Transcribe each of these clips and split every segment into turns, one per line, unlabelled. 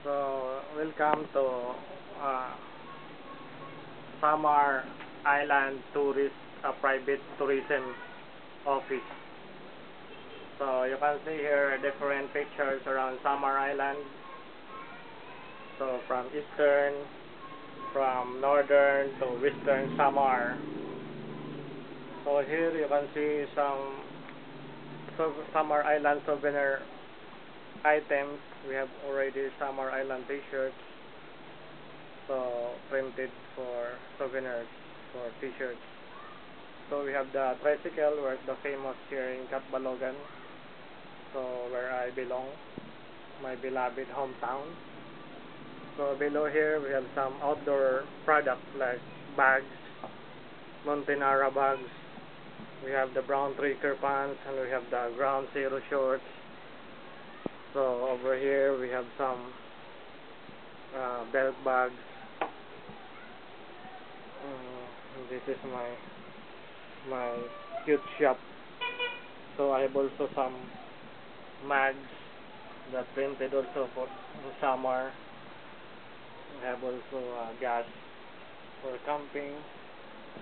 So, welcome to uh, Samar Island Tourist Private Tourism Office. So, you can see here different pictures around Samar Island. So, from eastern, from northern to western Samar. So, here you can see some Samar Island souvenir items. We have already Samar Island t-shirts, so printed for souvenirs for t-shirts. So we have the tricycle, where the famous here in Catbalogan, so where I belong, my beloved hometown. So below here we have some outdoor products like bags, Montenara bags. We have the brown treaker pants, and we have the ground zero shorts. So over here we have some belt bags. This is my cute shop. So I have also some mags that printed also for summer. I have also gas for camping,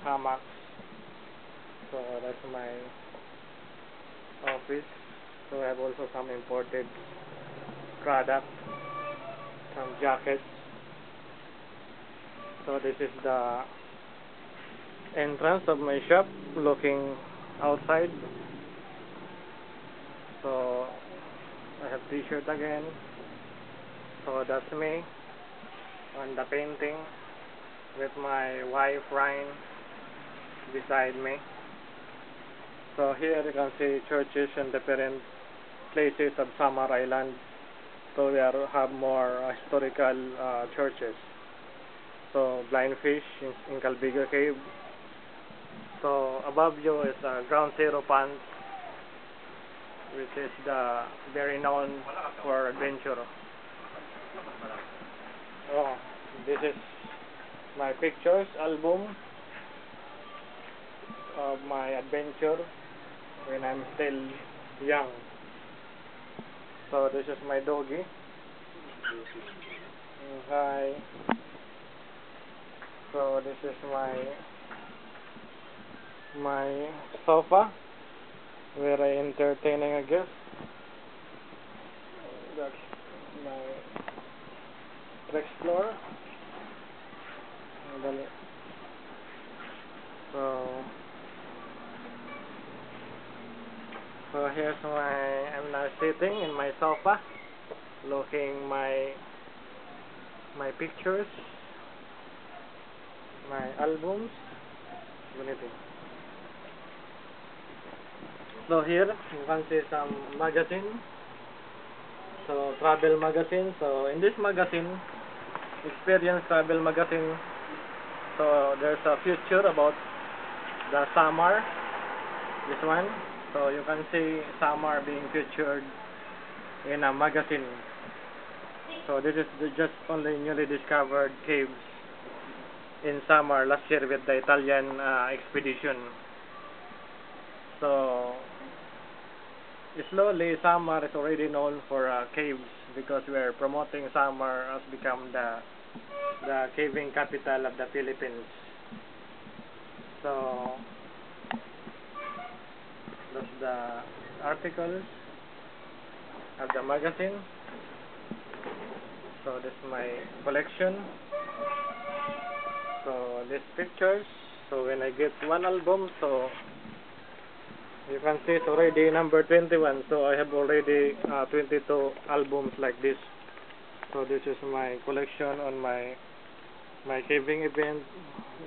hammocks. So that's my office. So I have also some imported product, some jackets. So this is the entrance of my shop, looking outside. So I have t-shirt again. So that's me on the painting with my wife Ryan beside me. So here you can see churches and different places of Samar Island. So we have more historical churches. So Blind Fish in Calbiga Cave. So above you is Ground Zero Pants, which is very known for adventure. Oh, this is my pictures album of my adventure when I'm still young. So this is my doggy. Hi. So this is my sofa where I entertaining a guest. That's my Explorer. So here's I'm now sitting in my sofa, looking my pictures, my albums. So here you can see some magazine. So travel magazine. So in this magazine, Experience Travel Magazine. So there's a feature about the Samar. This one. So you can see Samar being featured in a magazine. So this is just only newly discovered caves in Samar last year with the Italian expedition. So slowly Samar is already known for caves, because we are promoting Samar as become the caving capital of the Philippines. So that's the articles of the magazine. So this is my collection. So these pictures. So when I get one album, so you can see it's already number 21. So I have already 22 albums like this. So this is my collection on my caving event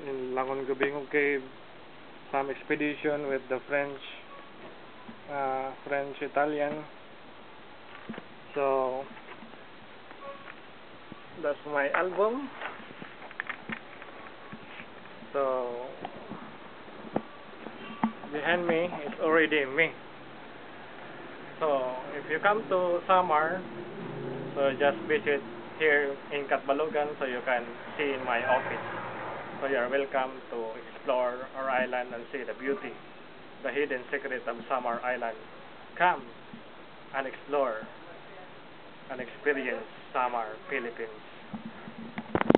in Langon Gabingog Cave, some expedition with the French Italian. So that's my album. So behind me is already me. So if you come to Samar, so just visit here in Catbalogan, so you can see in my office. So you are welcome to explore our island and see the beauty, the hidden secret of Samar Island. Come and explore. and experience Samar, Philippines.